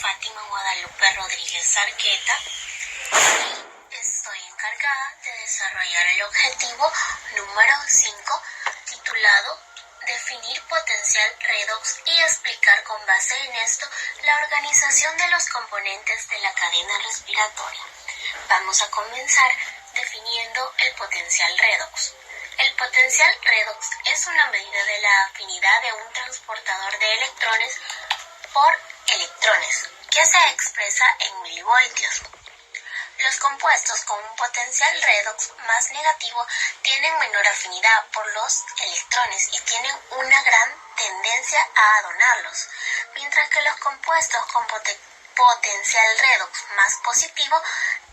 Fátima Guadalupe Rodríguez Arqueta y estoy encargada de desarrollar el objetivo número 5 titulado Definir potencial redox y explicar con base en esto la organización de los componentes de la cadena respiratoria. Vamos a comenzar definiendo el potencial redox. El potencial redox es una medida de la afinidad de un transportador de electrones por electrones, que se expresa en milivoltios. Los compuestos con un potencial redox más negativo tienen menor afinidad por los electrones y tienen una gran tendencia a donarlos, mientras que los compuestos con potencial redox más positivo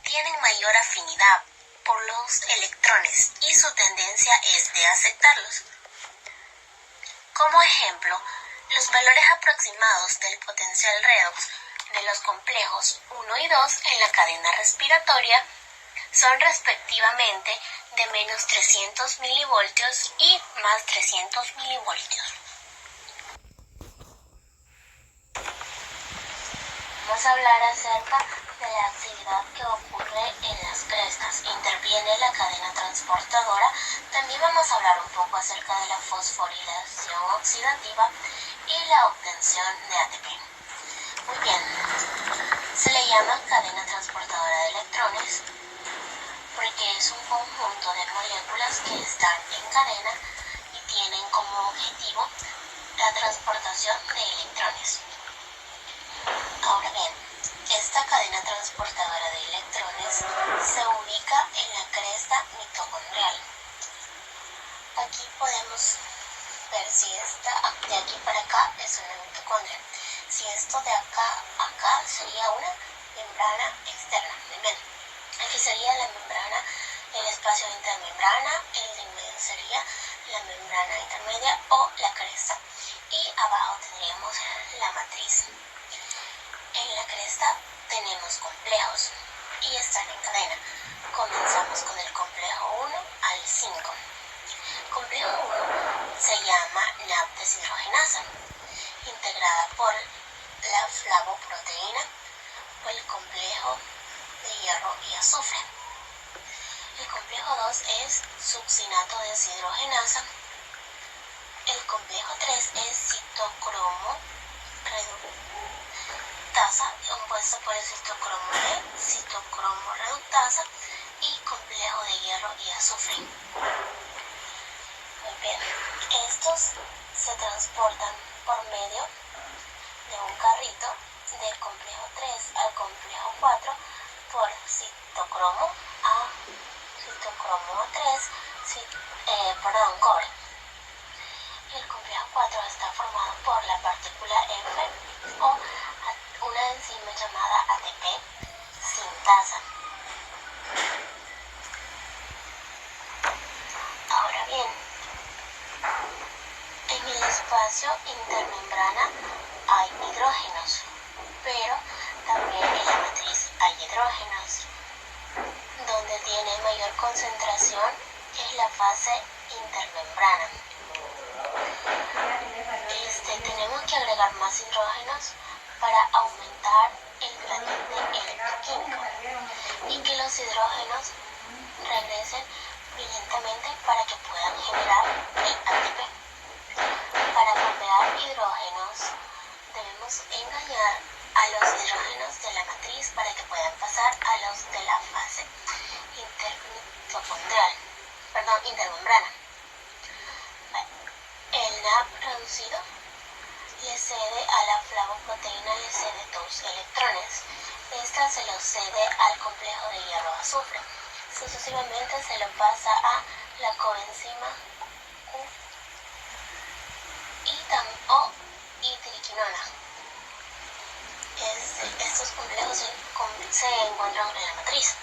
tienen mayor afinidad por los electrones y su tendencia es de aceptarlos. Como ejemplo, los valores aproximados del potencial redox de los complejos 1 y 2 en la cadena respiratoria son respectivamente de menos 300 milivoltios y más 300 milivoltios. Vamos a hablar acerca de la actividad que ocurre en las crestas. Interviene la cadena transportadora. También vamos a hablar un poco acerca de la fosforilación oxidativa y la obtención de ATP. Muy bien, se le llama cadena transportadora de electrones porque es un conjunto de moléculas que están en cadena y tienen como objetivo la transportación de electrones. Ahora bien, esta cadena transportadora de electrones se ubica en la cresta mitocondrial. Aquí podemos ver si esta de aquí para acá es una mitocondria. Si esto de acá a acá sería una membrana externa. Bien, aquí sería la membrana, el espacio intermembrana, el de en medio sería la membrana intermedia o la cresta y abajo tendríamos la matriz. En la cresta tenemos complejos y están en cadena. Comenzamos con el complejo 1 al 5. Complejo 1 se llama NAP deshidrogenasa, integrada por la flavoproteína o el complejo de hierro y azufre. El complejo 2 es succinato deshidrogenasa. El complejo 3 es citocromo reductasa, compuesto por el citocromo E, citocromo reductasa y complejo de hierro y azufre. Muy bien, estos se transportan por medio de un carrito del complejo 3 al complejo 4 por citocromo a citocromo 3, cobre. El complejo 4 está formado por la partícula F o una enzima llamada ATP sintasa. Ahora bien, en el espacio intermembrana hay hidrógenos, pero también en la matriz hay hidrógenos. Donde tiene mayor concentración es la fase intermembrana. Tenemos que agregar más hidrógenos para aumentar el gradiente electroquímico y que los hidrógenos regresen brillantemente para que puedan generar el ATP. Para bombear hidrógenos debemos engañar a los hidrógenos de la matriz para que puedan pasar a los de la fase intermembrana. El NAP reducido le cede a la flavoproteína, le cede 2 electrones. Esta se los cede al complejo de hierro azufre. Sucesivamente se lo pasa a la coenzima Q y triquinona. Estos complejos se encuentran en la matriz.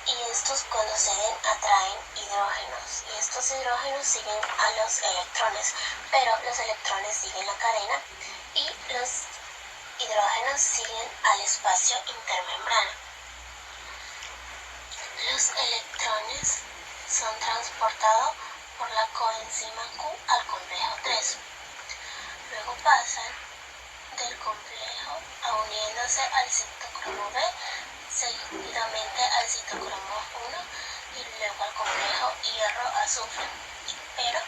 Y estos cuando ceden atraen hidrógenos y estos hidrógenos siguen a los electrones, pero los electrones siguen la cadena y los hidrógenos siguen al espacio intermembrana. Los electrones son transportados por la coenzima Q al complejo 3. Luego pasan del complejo complejo uniéndose al citocromo B, seguidamente al citocromo 1 y luego al complejo hierro-azufre, pero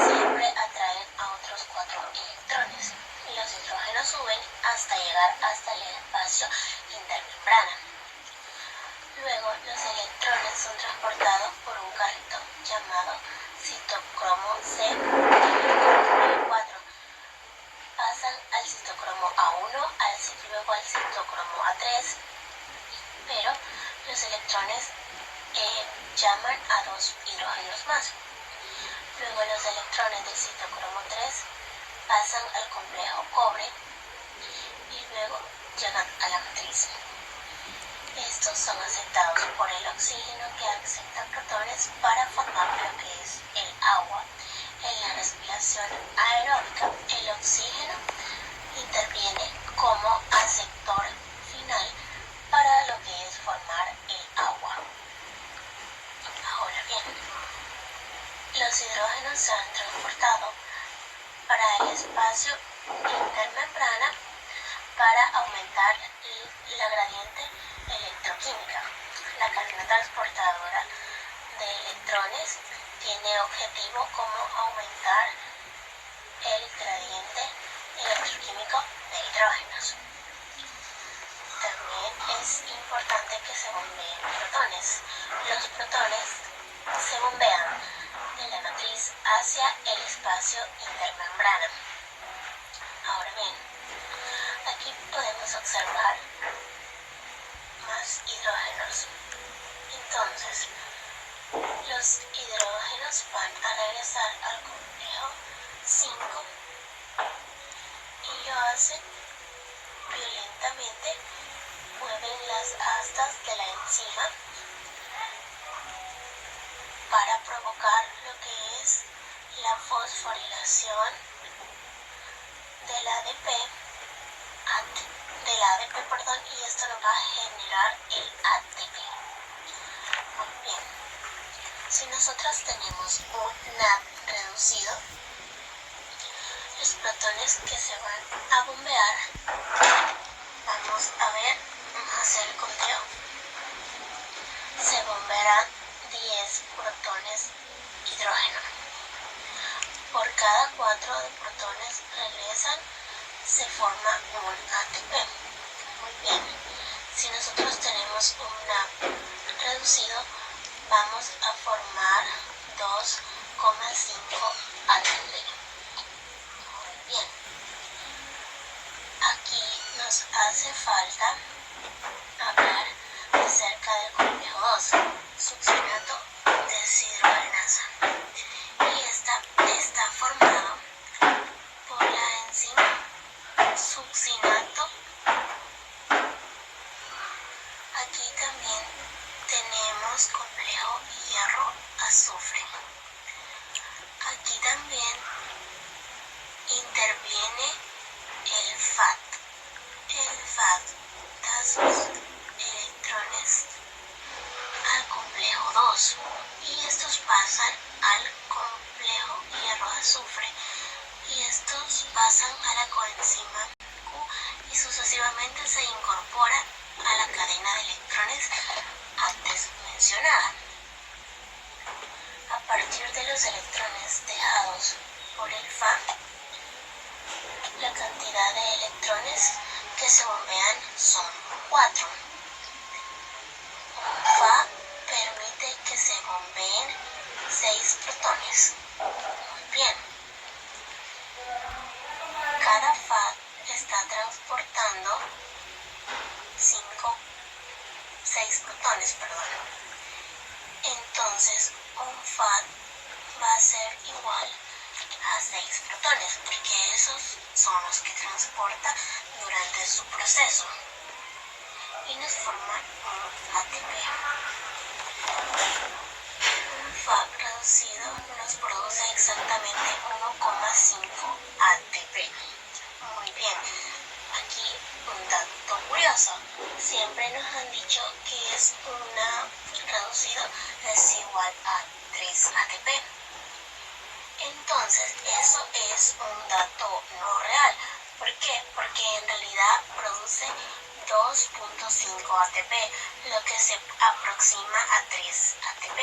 siempre atraen a otros 4 electrones. Los hidrógenos suben hasta llegar hasta el espacio intermembrana. Luego los electrones son transportados por un carrito llamado citocromo C y 4. Pasan al citocromo A1, luego al citocromo A3, pero los electrones llaman a 2 hidrógenos más. Luego los electrones del citocromo 3 pasan al complejo cobre y luego llegan a la matriz. Estos son aceptados por el oxígeno, que acepta protones para formar lo que es el agua. En la respiración aeróbica, el oxígeno interviene como aceptor final para lo que es formar el agua. Ahora bien, los hidrógenos se han transportado para el espacio intermembrana para aumentar la gradiente electroquímica. La cadena transportadora de electrones tiene objetivo como aumentar el gradiente electroquímico de hidrógenos. También es importante que se bombeen protones. Los protones se bombean de la matriz hacia el espacio intermembrana. Ahora bien, aquí podemos observar más hidrógenos. Entonces, los hidrógenos van a regresar al complejo 5 y lo hacen violentamente, mueven las astas de la enzima para provocar lo que es la fosforilación del ADP, y esto nos va a generar el ATP. Muy bien, si nosotros tenemos un NAD reducido, los protones que se van a bombear, vamos a hacer el conteo. Se bombearán 10 protones hidrógeno. Por cada 4 de protones regresan, se forma un ATP. Muy bien, si nosotros tenemos un NAD reducido, vamos a formar 2,5 ATP. Muy bien, aquí nos hace falta hablar acerca del complejo 2, succinato deshidrogenasa, y está formado por la enzima succinato. Aquí también tenemos complejo hierro-azufre. Aquí también interviene el FAT. El FAT da sus electrones al complejo 2 y estos pasan al complejo hierro-azufre y estos pasan a la coenzima Q y sucesivamente se incorporan a la cadena de electrones antes mencionada. A partir de los electrones dejados por el Fa, la cantidad de electrones que se bombean son 4. Un Fa permite que se bombeen 6 protones. Muy bien. Cada Fa está transportando 6 protones, Entonces, un FAT va a ser igual a 6 protones, porque esos son los que transporta durante su proceso y nos forman un ATP. Un FAT reducido nos produce exactamente 1,5 ATP. Muy bien, aquí un dato curioso. Siempre nos han dicho que es una reducido es igual a 3 ATP. Entonces, eso es un dato no real. ¿Por qué? Porque en realidad ATP, lo que se aproxima a 3 ATP.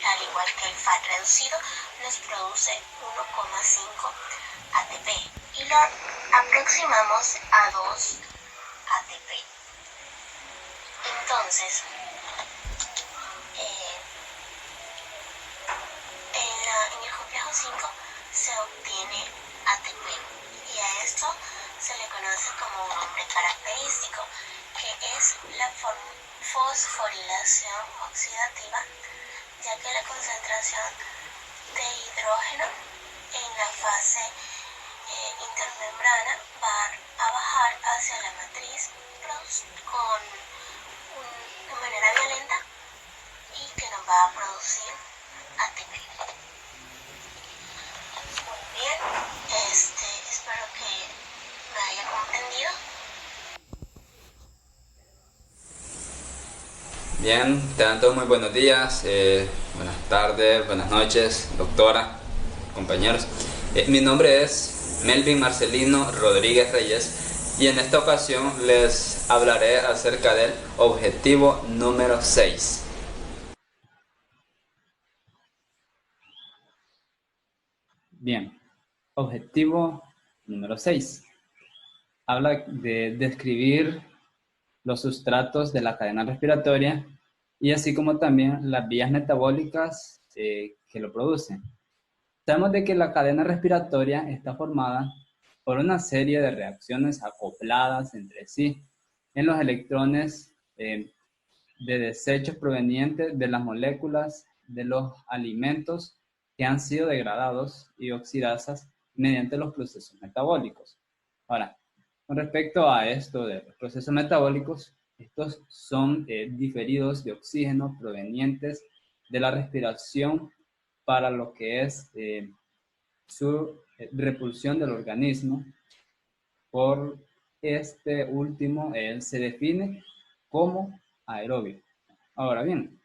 Al igual que el FAT reducido, nos produce 1,5 ATP y lo aproximamos a 2 ATP. Entonces, en el complejo 5 se obtiene ATP y a esto se le conoce como un nombre característico, que es la fosforilación oxidativa, ya que la concentración de hidrógeno en la fase intermembrana va a bajar hacia la matriz de manera violenta y que nos va a producir ATP. Muy bien, espero que me haya comprendido. Bien, tengan todos muy buenos días, buenas tardes, buenas noches, doctora, compañeros. Mi nombre es Melvin Marcelino Rodríguez Reyes y en esta ocasión les hablaré acerca del objetivo número 6. Bien, objetivo número 6. Habla de describir los sustratos de la cadena respiratoria y así como también las vías metabólicas que lo producen. Sabemos de que la cadena respiratoria está formada por una serie de reacciones acopladas entre sí en los electrones de desechos provenientes de las moléculas de los alimentos que han sido degradados y oxidadas mediante los procesos metabólicos. Ahora, con respecto a esto de los procesos metabólicos, estos son diferidos de oxígeno provenientes de la respiración para lo que es su repulsión del organismo. Por este último, él se define como aerobio. Ahora bien,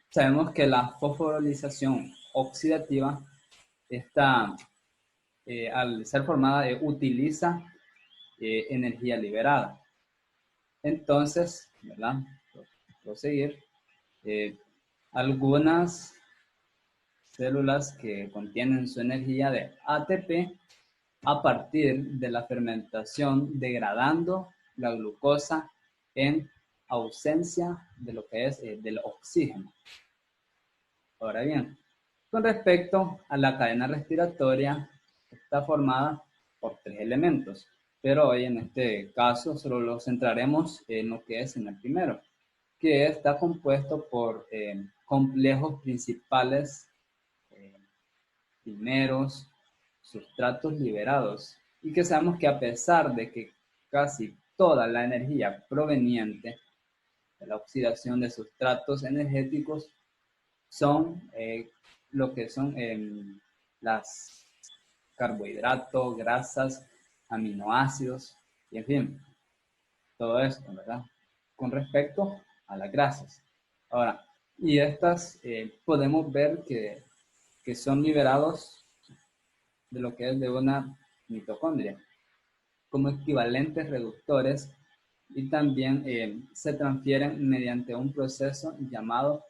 sabemos que la fosforilización oxidativa está, al ser formada, utiliza energía liberada. Entonces, ¿verdad? Proseguir. Algunas células que contienen su energía de ATP a partir de la fermentación, degradando la glucosa en ausencia de lo que es del oxígeno. Ahora bien, con respecto a la cadena respiratoria, está formada por 3 elementos, pero hoy en este caso solo nos centraremos en lo que es en el primero, que está compuesto por complejos principales, primeros, sustratos liberados, y que sabemos que a pesar de que casi toda la energía proveniente de la oxidación de sustratos energéticos son lo que son las carbohidratos, grasas, aminoácidos, y en fin, todo esto, ¿verdad? Con respecto a las grasas. Ahora, y estas podemos ver que son liberados de lo que es de una mitocondria como equivalentes reductores y también se transfieren mediante un proceso llamado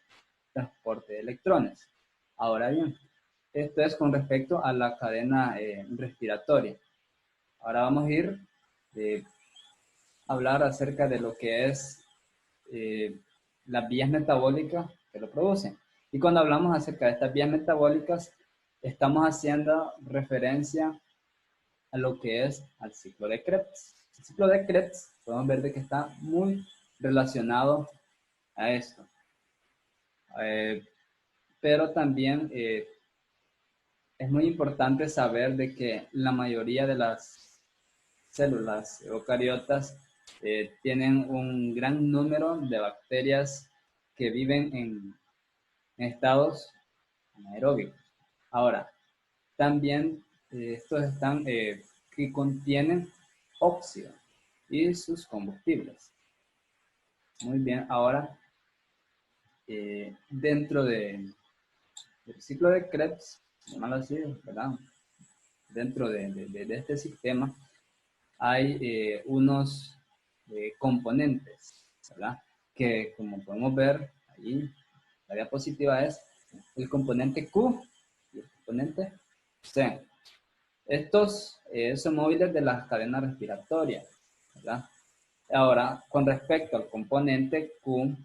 transporte de electrones. Ahora bien, esto es con respecto a la cadena respiratoria. Ahora vamos a ir a hablar acerca de lo que es las vías metabólicas que lo producen. Y cuando hablamos acerca de estas vías metabólicas, estamos haciendo referencia a lo que es al ciclo de Krebs. El ciclo de Krebs, podemos ver de que está muy relacionado a esto. Pero también es muy importante saber de que la mayoría de las células eucariotas tienen un gran número de bacterias que viven en estados anaeróbicos. Ahora, también estos están que contienen óxido y sus combustibles. Muy bien, ahora dentro del ciclo de Krebs, llamarlo así, ¿verdad? Dentro de este sistema hay unos componentes, ¿verdad? Que como podemos ver ahí, la diapositiva es el componente Q y el componente C. Estos son móviles de las cadenas respiratorias, ¿verdad? Ahora, con respecto al componente Q,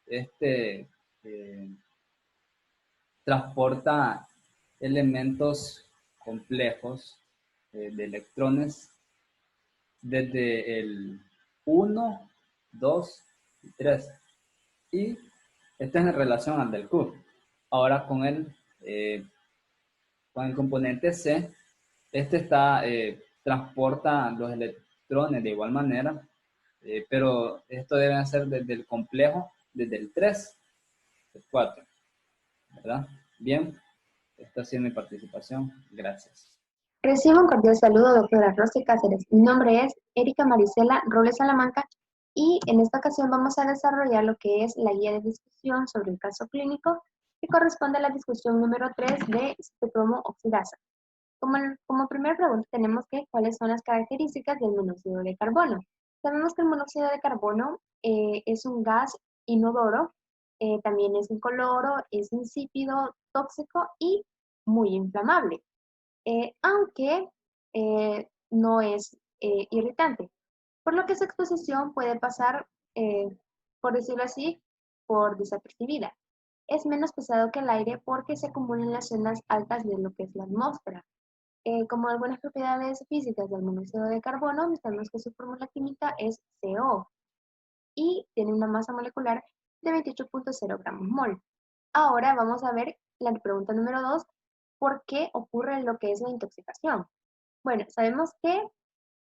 este transporta elementos complejos de electrones desde el 1, 2 y 3. Y este es en relación al del Q. Ahora con el componente C, transporta los electrones de igual manera, pero esto debe ser desde el complejo, desde el 3, el 4, ¿verdad? Bien, esta ha sido mi participación. Gracias. Recibo un cordial saludo, doctora Rosy Cáceres. Mi nombre es Erika Marisela Robles Salamanca y en esta ocasión vamos a desarrollar lo que es la guía de discusión sobre el caso clínico que corresponde a la discusión número 3 de citocromo oxidasa. Como primera pregunta tenemos que cuáles son las características del monóxido de carbono. Sabemos que el monóxido de carbono es un gas inodoro, también es incoloro, es insípido, tóxico y muy inflamable. Aunque no es irritante, por lo que su exposición puede pasar, por decirlo así, por desapercibida. Es menos pesado que el aire porque se acumula en las zonas altas de lo que es la atmósfera. Como algunas propiedades físicas del monóxido de carbono, sabemos que su fórmula química es CO y tiene una masa molecular de 28.0 gramos mol. Ahora vamos a ver la pregunta número 2, ¿por qué ocurre lo que es la intoxicación? Bueno, sabemos que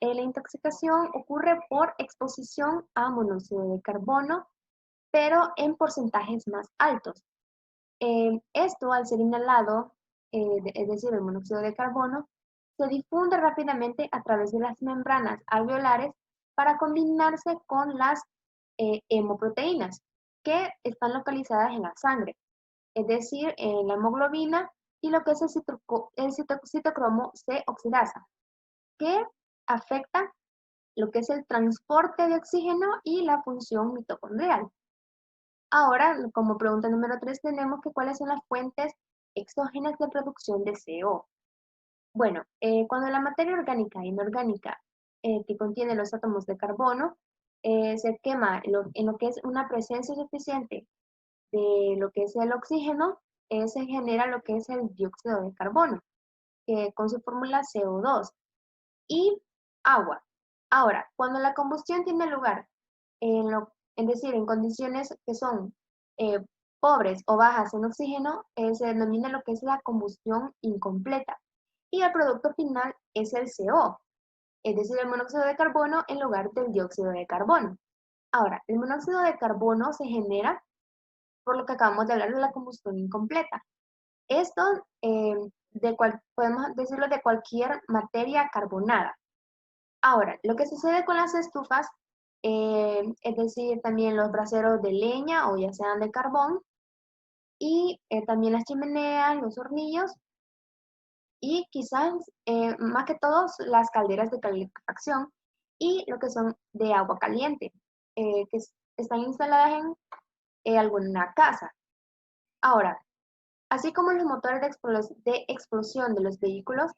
la intoxicación ocurre por exposición a monóxido de carbono, pero en porcentajes más altos. Esto, al ser inhalado, es decir, el monóxido de carbono, se difunde rápidamente a través de las membranas alveolares para combinarse con las hemoproteínas que están localizadas en la sangre, es decir, en la hemoglobina y lo que es el citocromo C oxidasa, que afecta lo que es el transporte de oxígeno y la función mitocondrial. Ahora, como pregunta número 3, tenemos que cuáles son las fuentes exógenas de producción de CO. Bueno, cuando la materia orgánica e inorgánica que contiene los átomos de carbono se quema en lo que es una presencia suficiente de lo que es el oxígeno, se genera lo que es el dióxido de carbono, que con su fórmula CO2 y agua. Ahora, cuando la combustión tiene lugar, es decir, en condiciones que son eh, pobres o bajas en oxígeno, se denomina lo que es la combustión incompleta. Y el producto final es el CO, es decir, el monóxido de carbono en lugar del dióxido de carbono. Ahora, el monóxido de carbono se genera por lo que acabamos de hablar de la combustión incompleta. Esto podemos decirlo de cualquier materia carbonada. Ahora, lo que sucede con las estufas, es decir, también los braseros de leña o ya sean de carbón, y también las chimeneas, los hornillos, y quizás más que todos las calderas de calefacción y lo que son de agua caliente, que están instaladas en alguna casa. Ahora, así como los motores de explosión de los vehículos,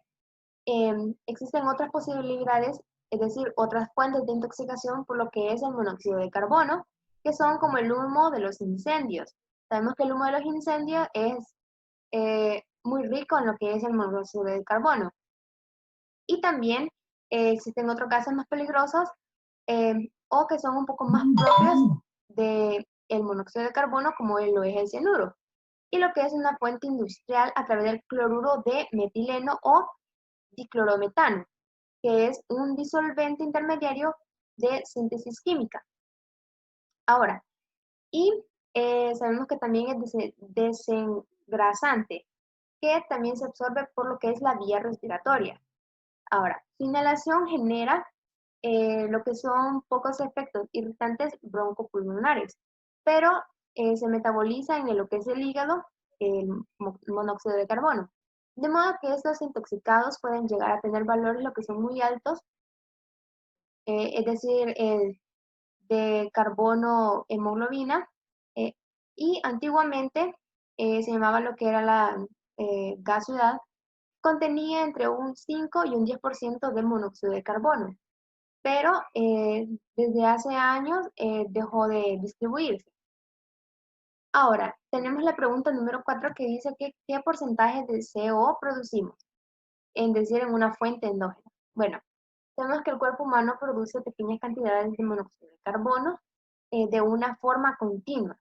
existen otras posibilidades, es decir, otras fuentes de intoxicación por lo que es el monóxido de carbono, que son como el humo de los incendios. Sabemos que el humo de los incendios es muy rico en lo que es el monóxido de carbono. Y también existen otros gases más peligrosos o que son un poco más propios del monóxido de carbono, como lo es el cianuro. Y lo que es una fuente industrial a través del cloruro de metileno o diclorometano, que es un disolvente intermediario de síntesis química. Ahora, y sabemos que también es desengrasante, que también se absorbe por lo que es la vía respiratoria. Ahora, su inhalación genera lo que son pocos efectos irritantes broncopulmonares, pero se metaboliza en lo que es el hígado el monóxido de carbono. De modo que estos intoxicados pueden llegar a tener valores lo que son muy altos, es decir, de carbono hemoglobina, y antiguamente se llamaba lo que era la gas ciudad, contenía entre un 5 y un 10% de monóxido de carbono, pero desde hace años dejó de distribuirse. Ahora, tenemos la pregunta número 4 que dice que ¿qué porcentaje de CO producimos? Es decir, en una fuente endógena. Bueno, sabemos que el cuerpo humano produce pequeñas cantidades de monóxido de carbono de una forma continua,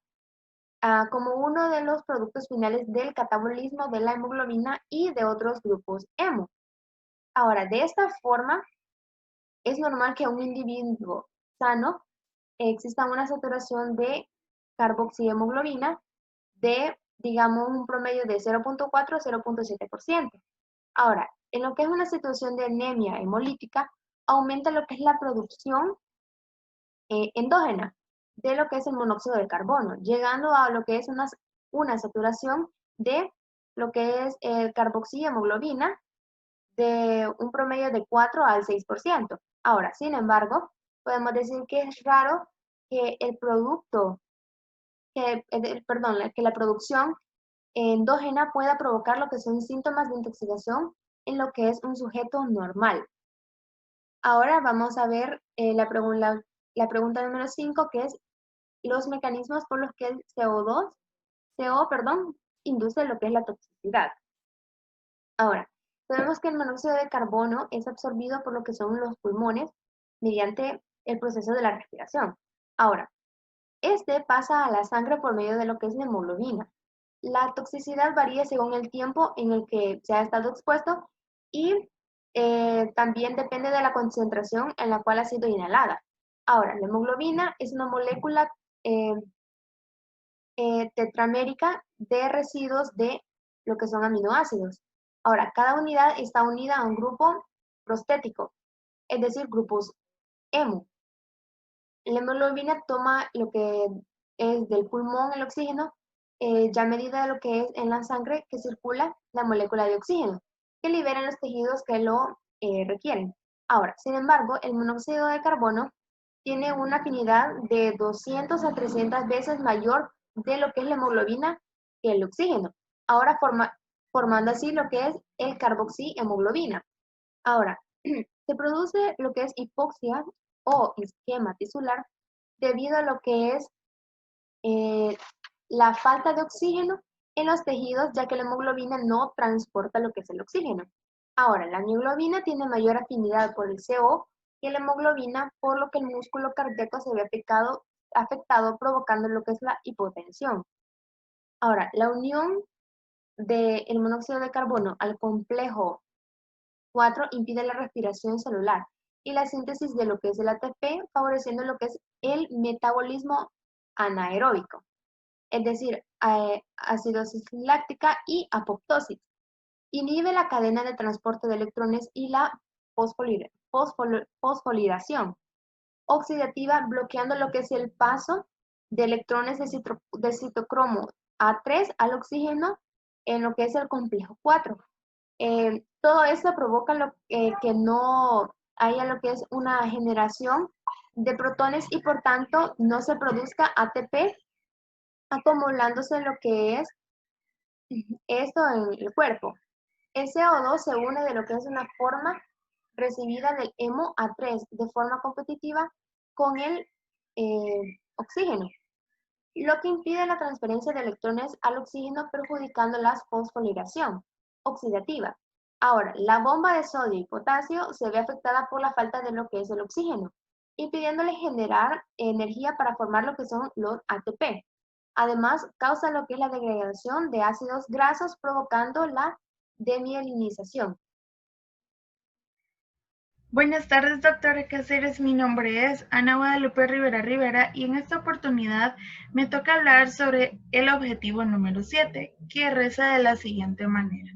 como uno de los productos finales del catabolismo de la hemoglobina y de otros grupos hemo. Ahora, de esta forma, es normal que un individuo sano exista una saturación de carboxihemoglobina de, digamos, un promedio de 0.4 a 0.7%. Ahora, en lo que es una situación de anemia hemolítica, aumenta lo que es la producción endógena de lo que es el monóxido de carbono, llegando a lo que es una saturación de lo que es el carboxihemoglobina de un promedio de 4 al 6%. Ahora, sin embargo, podemos decir que es raro que el producto, que la producción endógena pueda provocar lo que son síntomas de intoxicación en lo que es un sujeto normal. Ahora vamos a ver la pregunta número 5, que es los mecanismos por los que el CO, induce lo que es la toxicidad. Ahora, sabemos que el monóxido de carbono es absorbido por lo que son los pulmones mediante el proceso de la respiración. Ahora, este pasa a la sangre por medio de lo que es la hemoglobina. La toxicidad varía según el tiempo en el que se ha estado expuesto y también depende de la concentración en la cual ha sido inhalada. Ahora, la hemoglobina es una molécula eh, tetramérica de residuos de lo que son aminoácidos. Ahora, cada unidad está unida a un grupo prostético, es decir, grupos hemo. La hemoglobina toma lo que es del pulmón el oxígeno, ya medida de lo que es en la sangre que circula la molécula de oxígeno, que liberan los tejidos que lo requieren. Ahora, sin embargo, el monóxido de carbono tiene una afinidad de 200 a 300 veces mayor de lo que es la hemoglobina que el oxígeno. Ahora formando así lo que es el carboxihemoglobina. Ahora, se produce lo que es hipoxia o isquema tisular debido a lo que es eh, la falta de oxígeno en los tejidos, ya que la hemoglobina no transporta lo que es el oxígeno. Ahora, la mioglobina tiene mayor afinidad por el CO que la hemoglobina, por lo que el músculo cardíaco se ve afectado provocando lo que es la hipotensión. Ahora, la unión del monóxido de carbono al complejo 4 impide la respiración celular y la síntesis de lo que es el ATP, favoreciendo lo que es el metabolismo anaeróbico, es decir, acidosis láctica y apoptosis. Inhibe la cadena de transporte de electrones y la fosforilación oxidativa, bloqueando lo que es el paso de electrones de citocromo A3 al oxígeno en lo que es el complejo 4. Todo esto provoca que no haya lo que es una generación de protones y por tanto no se produzca ATP acumulándose lo que es esto en el cuerpo. El CO2 se une de lo que es una forma recibida del hemo A3 de forma competitiva con el oxígeno, lo que impide la transferencia de electrones al oxígeno perjudicando la fosforilación oxidativa. Ahora, la bomba de sodio y potasio se ve afectada por la falta de lo que es el oxígeno, impidiéndole generar energía para formar lo que son los ATP. Además, causa lo que es la degradación de ácidos grasos, provocando la demielinización. Buenas tardes, doctora Cáceres. Mi nombre es Ana Guadalupe Rivera y en esta oportunidad me toca hablar sobre el objetivo número 7, que reza de la siguiente manera.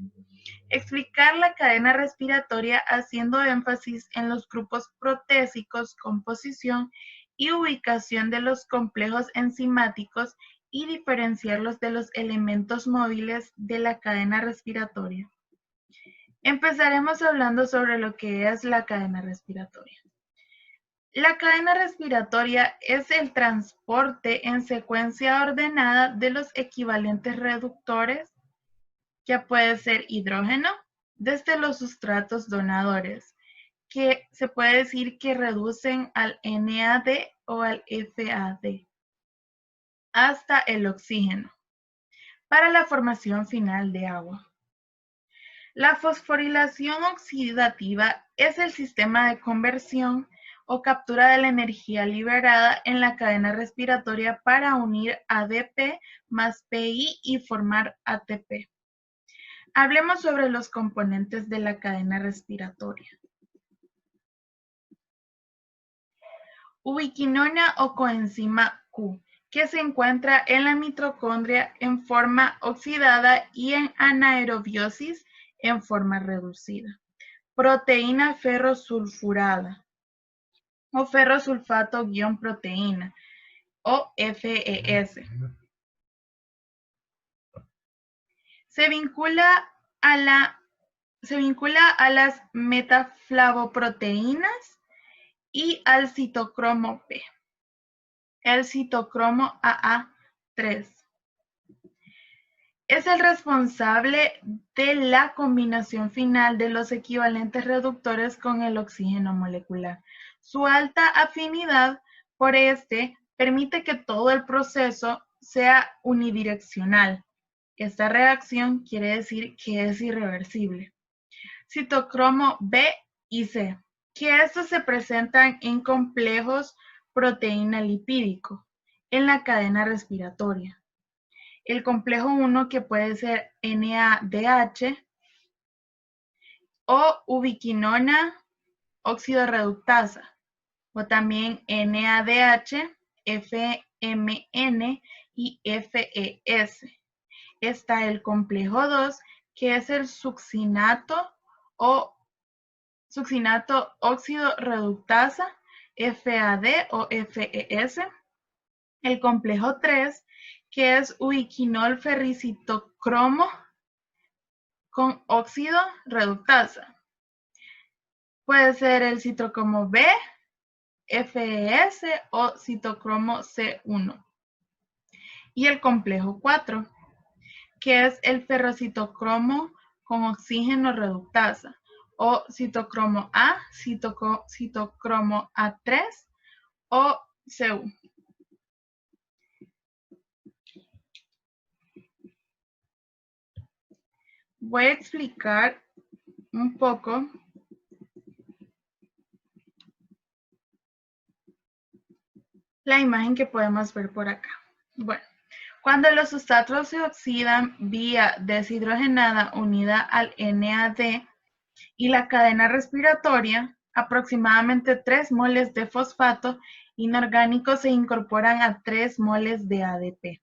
Explicar la cadena respiratoria haciendo énfasis en los grupos protésicos, composición y ubicación de los complejos enzimáticos y diferenciarlos de los elementos móviles de la cadena respiratoria. Empezaremos hablando sobre lo que es la cadena respiratoria. La cadena respiratoria es el transporte en secuencia ordenada de los equivalentes reductores, que puede ser hidrógeno, desde los sustratos donadores, que se puede decir que reducen al NAD o al FAD, hasta el oxígeno, para la formación final de agua. La fosforilación oxidativa es el sistema de conversión o captura de la energía liberada en la cadena respiratoria para unir ADP más PI y formar ATP. Hablemos sobre los componentes de la cadena respiratoria. Ubiquinona o coenzima Q, que se encuentra en la mitocondria en forma oxidada y en anaerobiosis en forma reducida. Proteína ferrosulfurada o ferrosulfato-proteína o FES. Se vincula a las metaflavoproteínas y al citocromo P, el citocromo AA3. Es el responsable de la combinación final de los equivalentes reductores con el oxígeno molecular. Su alta afinidad por este permite que todo el proceso sea unidireccional. Esta reacción quiere decir que es irreversible. Citocromo B y C, que estos se presentan en complejos proteína lipídico en la cadena respiratoria. El complejo 1, que puede ser NADH o ubiquinona óxido reductasa, o también NADH, FMN y FES. Está el complejo 2, que es el succinato o succinato óxido reductasa, FAD o FES. El complejo 3, que es ubiquinol ferricitocromo con óxido reductasa. Puede ser el citocromo B, FES o citocromo C1. Y el complejo 4, que es el ferrocitocromo con oxígeno reductasa, o citocromo A, citocromo A3 o CU. Voy a explicar un poco la imagen que podemos ver por acá. Bueno, cuando los sustratos se oxidan vía deshidrogenada unida al NAD y la cadena respiratoria, aproximadamente 3 moles de fosfato inorgánico se incorporan a 3 moles de ADP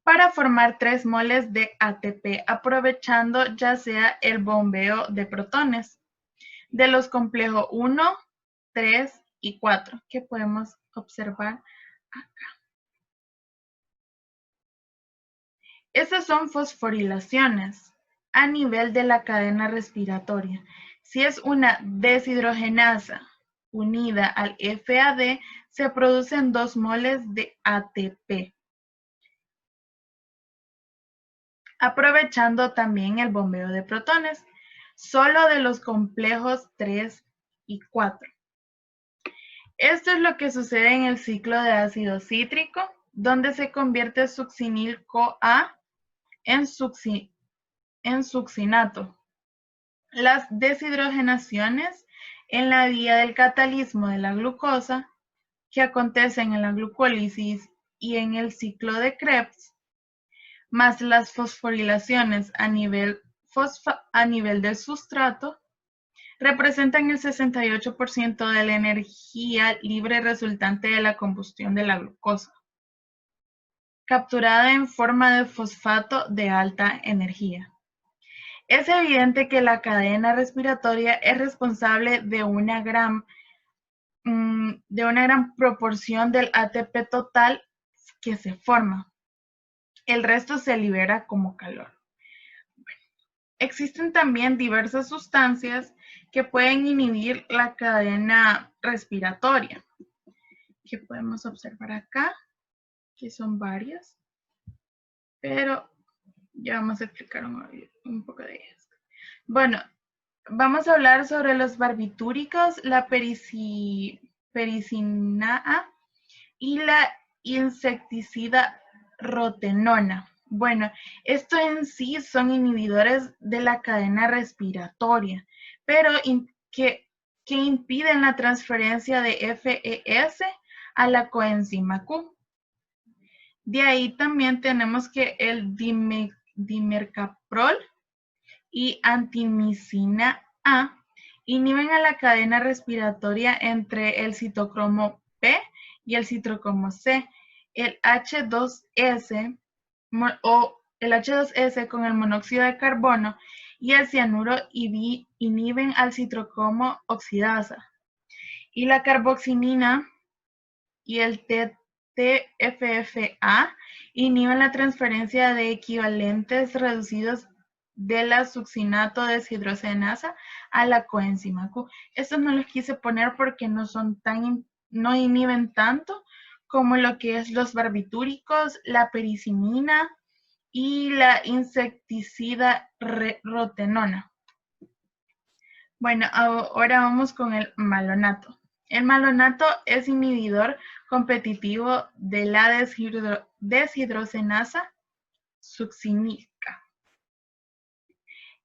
para formar 3 moles de ATP, aprovechando ya sea el bombeo de protones de los complejos 1, 3 y 4, que podemos observar acá. Estas son fosforilaciones a nivel de la cadena respiratoria. Si es una deshidrogenasa unida al FAD, se producen 2 moles de ATP, aprovechando también el bombeo de protones, solo de los complejos 3 y 4. Esto es lo que sucede en el ciclo de ácido cítrico, donde se convierte succinil-CoA en succinato. Las deshidrogenaciones en la vía del catalismo de la glucosa, que acontecen en la glucólisis y en el ciclo de Krebs, más las fosforilaciones a nivel del sustrato, representan el 68% de la energía libre resultante de la combustión de la glucosa, capturada en forma de fosfato de alta energía. Es evidente que la cadena respiratoria es responsable de una gran proporción del ATP total que se forma. El resto se libera como calor. Existen también diversas sustancias que pueden inhibir la cadena respiratoria, que podemos observar acá, que son varias, pero ya vamos a explicar un poco de ellas. Bueno, vamos a hablar sobre los barbitúricos, la pericinaA y la insecticida rotenona. Bueno, esto en sí son inhibidores de la cadena respiratoria, pero que impiden la transferencia de FES a la coenzima Q. De ahí también tenemos que el dimercaprol y antimicina A inhiben a la cadena respiratoria entre el citocromo P y el citocromo C. El H2S con el monóxido de carbono y el cianuro inhiben al citocromo oxidasa. Y la carboximina y el TFFA inhiben la transferencia de equivalentes reducidos de la succinato deshidrogenasa a la coenzima Q. Estos no los quise poner porque no inhiben tanto como lo que es los barbitúricos, la pericinina y la insecticida rotenona. Bueno, ahora vamos con el malonato. El malonato es inhibidor competitivo de la deshidrogenasa succinítica.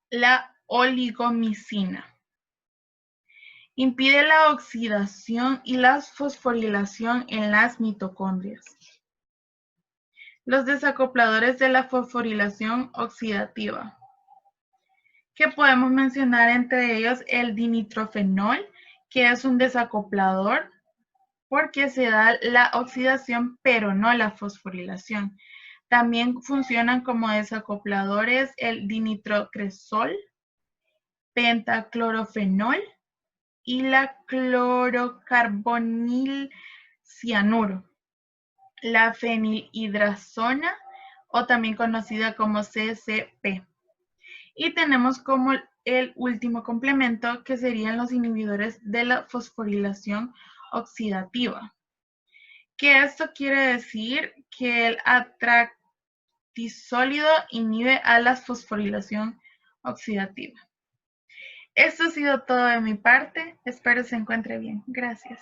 La oligomicina impide la oxidación y la fosforilación en las mitocondrias. Los desacopladores de la fosforilación oxidativa, que podemos mencionar entre ellos el dinitrofenol, que es un desacoplador porque se da la oxidación pero no la fosforilación. También funcionan como desacopladores el dinitrocresol, pentaclorofenol y la clorocarbonilcianuro, la fenilhidrazona o también conocida como CCP. Y tenemos como el último complemento que serían los inhibidores de la fosforilación oxidativa. Que esto quiere decir que el atractisólido inhibe a la fosforilación oxidativa. Esto ha sido todo de mi parte. Espero se encuentre bien. Gracias.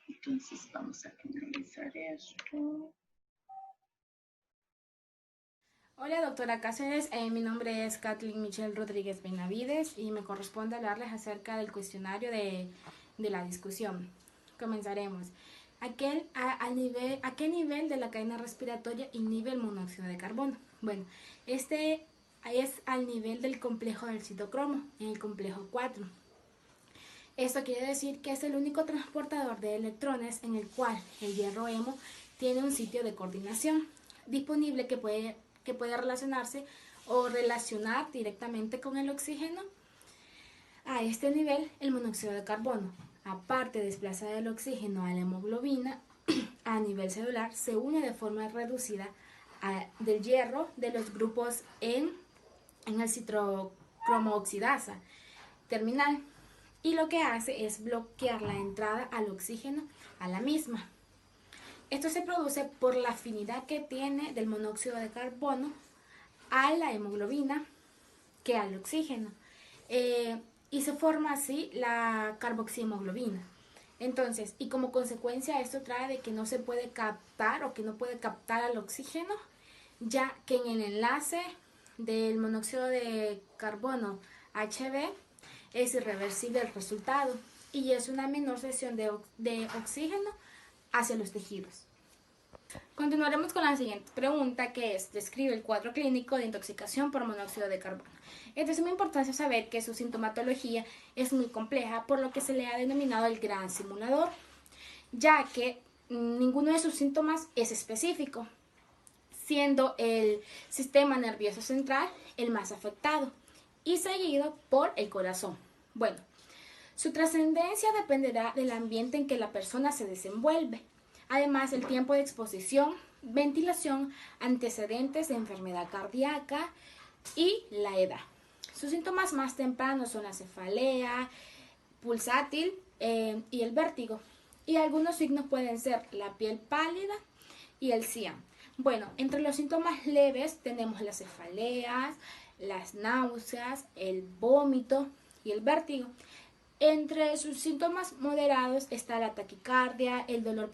Entonces vamos a finalizar esto. Hola doctora Cáceres, mi nombre es Kathleen Michelle Rodríguez Benavides y me corresponde hablarles acerca del cuestionario de la discusión. Comenzaremos. ¿A qué nivel de la cadena respiratoria inhibe el monóxido de carbono? Bueno, este es al nivel del complejo del citocromo, en el complejo 4. Esto quiere decir que es el único transportador de electrones en el cual el hierro hemo tiene un sitio de coordinación disponible que puede relacionarse o relacionar directamente con el oxígeno. A este nivel, el monóxido de carbono, aparte de desplazar el oxígeno a la hemoglobina, a nivel celular se une de forma reducida del hierro de los grupos en el citocromo oxidasa terminal, y lo que hace es bloquear la entrada al oxígeno a la misma. Esto se produce por la afinidad que tiene del monóxido de carbono a la hemoglobina que al oxígeno. Y se forma así la carboxihemoglobina. Entonces, y como consecuencia esto trae de que no se puede captar o que no puede captar al oxígeno, ya que en el enlace del monóxido de carbono HB es irreversible el resultado y es una menor cesión de oxígeno hacia los tejidos. Continuaremos con la siguiente pregunta, que es: describe el cuadro clínico de intoxicación por monóxido de carbono. Es de suma importancia saber que su sintomatología es muy compleja, por lo que se le ha denominado el gran simulador, ya que ninguno de sus síntomas es específico, siendo el sistema nervioso central el más afectado y seguido por el corazón. Bueno, su trascendencia dependerá del ambiente en que la persona se desenvuelve. Además, el tiempo de exposición, ventilación, antecedentes de enfermedad cardíaca y la edad. Sus síntomas más tempranos son la cefalea, pulsátil y el vértigo. Y algunos signos pueden ser la piel pálida y el cian. Bueno, entre los síntomas leves tenemos las cefaleas, las náuseas, el vómito y el vértigo. Entre sus síntomas moderados está la taquicardia, el dolor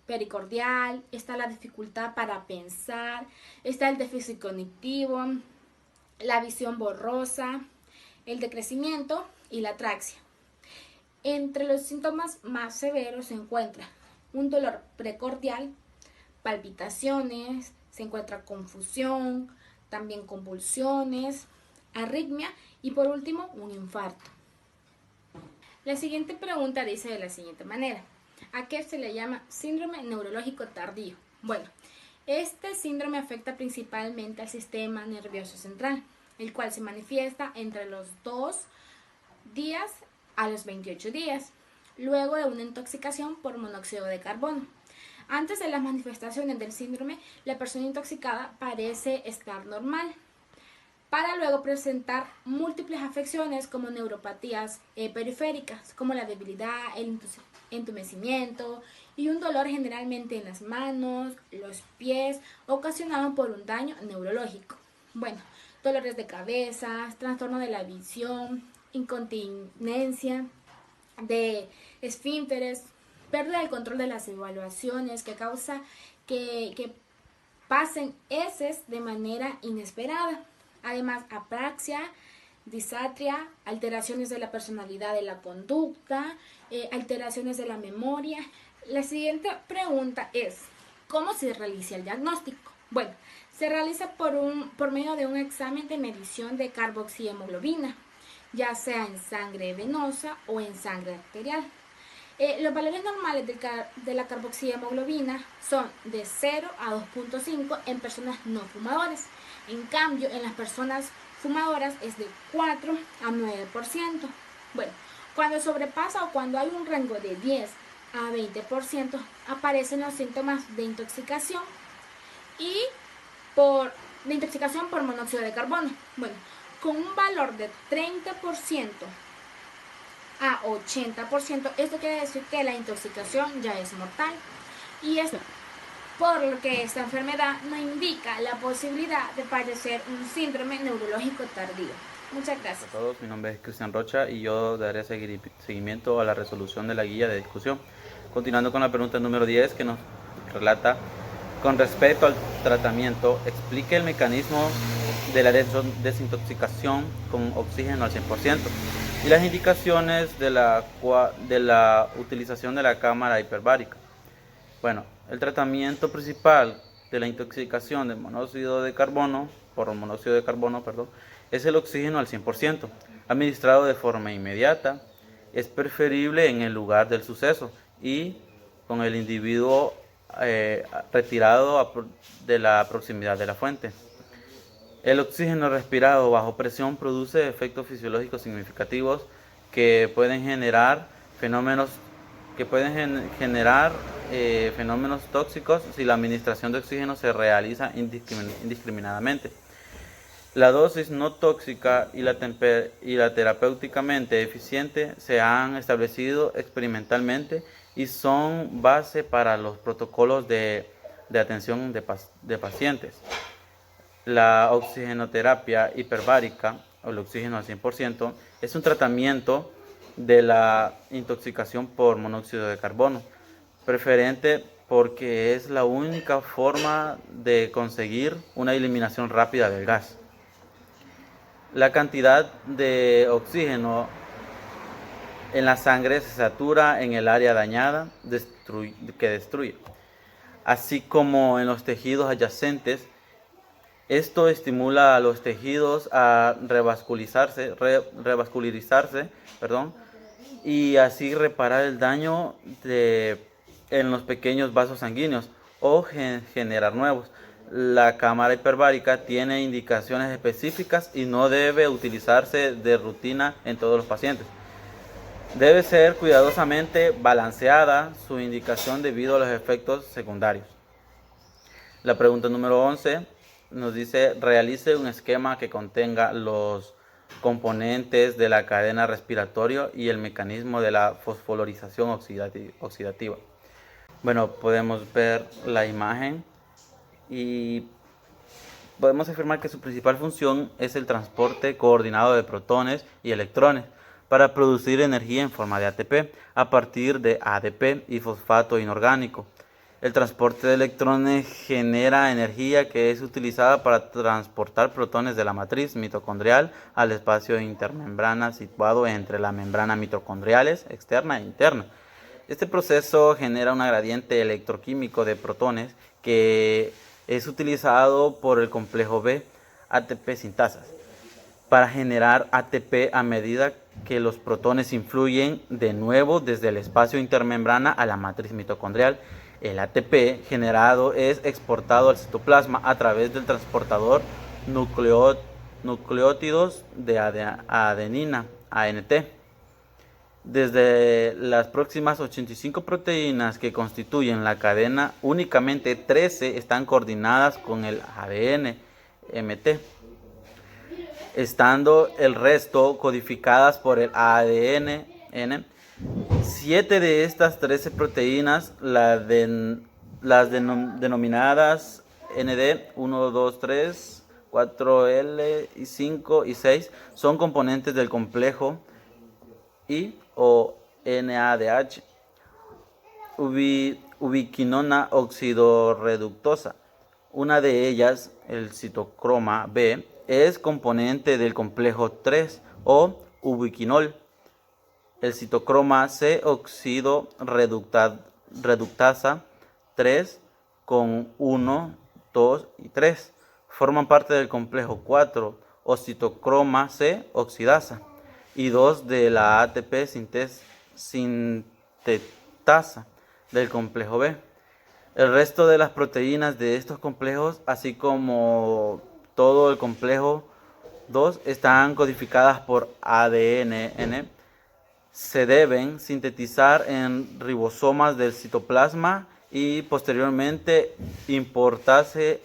pericordial, está la dificultad para pensar, está el déficit cognitivo, la visión borrosa, el decrecimiento y la atraxia. Entre los síntomas más severos se encuentra un dolor precordial, palpitaciones, se encuentra confusión, también convulsiones, arritmia y por último un infarto. La siguiente pregunta dice de la siguiente manera: ¿a qué se le llama síndrome neurológico tardío? Bueno, este síndrome afecta principalmente al sistema nervioso central, el cual se manifiesta entre los 2 días a los 28 días, luego de una intoxicación por monóxido de carbono. Antes de las manifestaciones del síndrome, la persona intoxicada parece estar normal, para luego presentar múltiples afecciones como neuropatías periféricas, como la debilidad, el entumecimiento y un dolor generalmente en las manos, los pies, ocasionado por un daño neurológico. Bueno, dolores de cabeza, trastorno de la visión, incontinencia de esfínteres, pérdida del control de las evaluaciones que causa que pasen heces de manera inesperada. Además, apraxia, disatria, alteraciones de la personalidad, de la conducta, alteraciones de la memoria. La siguiente pregunta es: ¿cómo se realiza el diagnóstico? Bueno, se realiza por medio de un examen de medición de carboxihemoglobina, ya sea en sangre venosa o en sangre arterial. Los valores normales de la carboxihemoglobina son de 0 a 2.5 en personas no fumadoras. En cambio, en las personas fumadoras es de 4 a 9%. Bueno, cuando sobrepasa o cuando hay un rango de 10 a 20%, aparecen los síntomas de intoxicación y de intoxicación por monóxido de carbono. Bueno, con un valor de 30% a 80%, esto quiere decir que la intoxicación ya es mortal. Y esto por lo que esta enfermedad no indica la posibilidad de padecer un síndrome neurológico tardío. Muchas gracias. Hola a todos, mi nombre es Cristian Rocha y yo daré seguimiento a la resolución de la guía de discusión. Continuando con la pregunta número 10, que nos relata: con respecto al tratamiento, explique el mecanismo de la desintoxicación con oxígeno al 100% y las indicaciones de la utilización de la cámara hiperbárica. Bueno, el tratamiento principal de la intoxicación de monóxido de carbono, es el oxígeno al 100%, administrado de forma inmediata. Es preferible en el lugar del suceso y con el individuo retirado de la proximidad de la fuente. El oxígeno respirado bajo presión produce efectos fisiológicos significativos que pueden generar fenómenos tóxicos si la administración de oxígeno se realiza indiscriminadamente. La dosis no tóxica y la terapéuticamente eficiente se han establecido experimentalmente y son base para los protocolos de atención de pacientes. La oxigenoterapia hiperbárica, o el oxígeno al 100%, es un tratamiento de la intoxicación por monóxido de carbono, preferente porque es la única forma de conseguir una eliminación rápida del gas. La cantidad de oxígeno en la sangre se satura en el área dañada que destruye, así como en los tejidos adyacentes. Esto estimula a los tejidos a revascularizarse, y así reparar el daño en los pequeños vasos sanguíneos o generar nuevos. La cámara hiperbárica tiene indicaciones específicas y no debe utilizarse de rutina en todos los pacientes. Debe ser cuidadosamente balanceada su indicación debido a los efectos secundarios. La pregunta número 11 nos dice: realice un esquema que contenga los componentes de la cadena respiratoria y el mecanismo de la fosforilación oxidativa. Bueno, podemos ver la imagen y podemos afirmar que su principal función es el transporte coordinado de protones y electrones para producir energía en forma de ATP a partir de ADP y fosfato inorgánico. El transporte de electrones genera energía que es utilizada para transportar protones de la matriz mitocondrial al espacio intermembrana situado entre la membrana mitocondriales externa e interna. Este proceso genera un gradiente electroquímico de protones que es utilizado por el complejo B, ATP sintasas, para generar ATP a medida que los protones influyen de nuevo desde el espacio intermembrana a la matriz mitocondrial. El ATP generado es exportado al citoplasma a través del transportador nucleótidos de adenina, ANT. Desde las próximas 85 proteínas que constituyen la cadena, únicamente 13 están coordinadas con el ADN, MT, estando el resto codificadas por el ADN, N. 7 de estas 13 proteínas, las denominadas ND, 1, 2, 3, 4L, 5 y 6, son componentes del complejo I o NADH, ubiquinona oxidorreductasa. Una de ellas, el citocroma B, es componente del complejo 3 o ubiquinol. El citocroma C oxidorreductasa 3 con 1, 2 y 3 forman parte del complejo 4 o citocroma C oxidasa y 2 de la ATP sintetasa del complejo B. El resto de las proteínas de estos complejos, así como todo el complejo 2, están codificadas por ADN. Se deben sintetizar en ribosomas del citoplasma y posteriormente importarse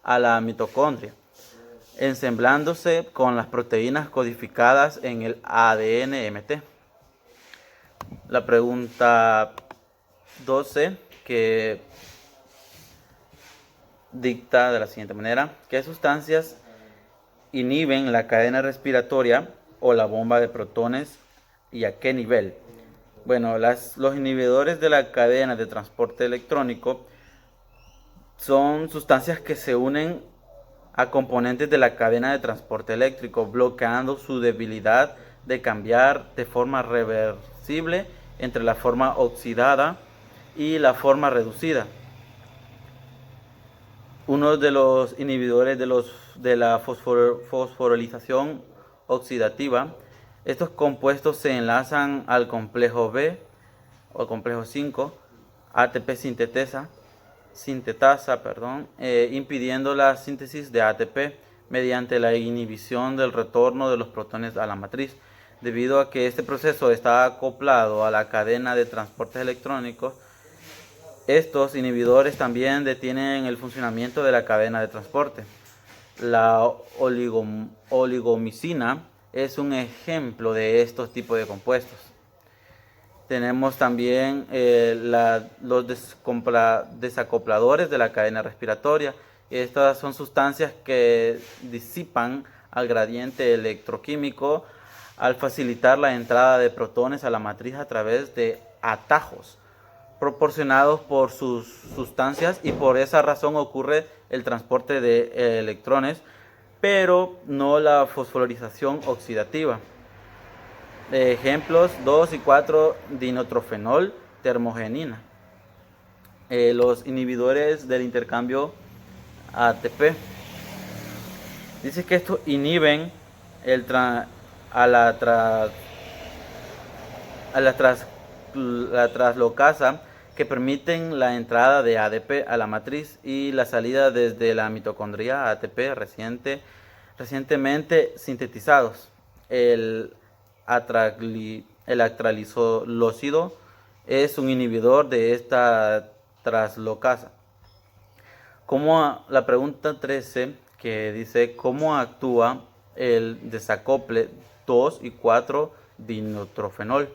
a la mitocondria, ensamblándose con las proteínas codificadas en el ADN-MT. La pregunta 12 que dicta de la siguiente manera: ¿qué sustancias inhiben la cadena respiratoria o la bomba de protones y a qué nivel? Bueno, los inhibidores de la cadena de transporte electrónico son sustancias que se unen a componentes de la cadena de transporte eléctrico, bloqueando su debilidad de cambiar de forma reversible entre la forma oxidada y la forma reducida. Uno de los inhibidores de la fosforilización oxidativa. Estos compuestos se enlazan al complejo B o al complejo 5, ATP sintetasa, impidiendo la síntesis de ATP mediante la inhibición del retorno de los protones a la matriz. Debido a que este proceso está acoplado a la cadena de transportes electrónicos, estos inhibidores también detienen el funcionamiento de la cadena de transporte. La oligomicina es un ejemplo de estos tipos de compuestos. Tenemos también los desacopladores de la cadena respiratoria. Estas son sustancias que disipan al gradiente electroquímico al facilitar la entrada de protones a la matriz a través de atajos proporcionados por sus sustancias, y por esa razón ocurre el transporte de electrones, pero no la fosforilación oxidativa. Ejemplos 2 y 4, dinitrofenol, termogenina. Los inhibidores del intercambio ATP. Dice que estos inhiben la traslocasa, que permiten la entrada de ADP a la matriz y la salida desde la mitocondria ATP recientemente sintetizados. El atralisolócido es un inhibidor de esta traslocasa. La pregunta 13 que dice cómo actúa el desacople 2 y 4 dinitrofenol.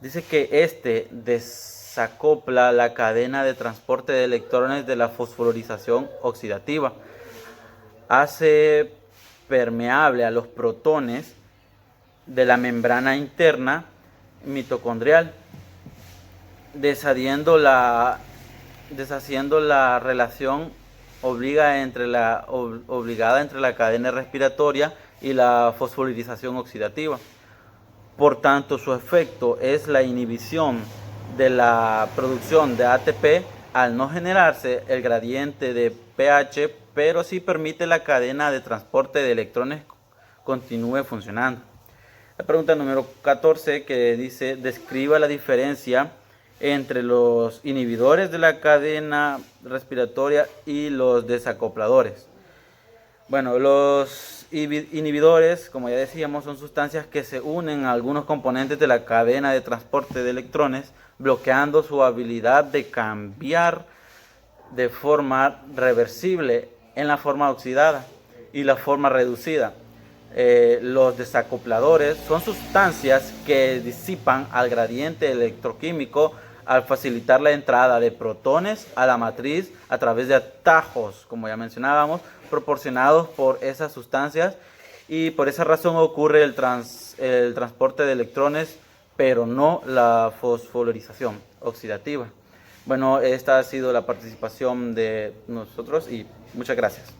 Dice que este desacopla la cadena de transporte de electrones de la fosforilación oxidativa. Hace permeable a los protones de la membrana interna mitocondrial, deshaciendo la relación obligada entre la cadena respiratoria y la fosforilación oxidativa. Por tanto, su efecto es la inhibición de la producción de ATP al no generarse el gradiente de pH, pero sí permite la cadena de transporte de electrones continúe funcionando. La pregunta número 14 que dice, describa la diferencia entre los inhibidores de la cadena respiratoria y los desacopladores. Bueno, los inhibidores, como ya decíamos, son sustancias que se unen a algunos componentes de la cadena de transporte de electrones, bloqueando su habilidad de cambiar de forma reversible en la forma oxidada y la forma reducida. Los desacopladores son sustancias que disipan al gradiente electroquímico al facilitar la entrada de protones a la matriz a través de atajos, como ya mencionábamos, proporcionados por esas sustancias, y por esa razón ocurre el transporte de electrones, pero no la fosforilación oxidativa. Bueno, esta ha sido la participación de nosotros y muchas gracias.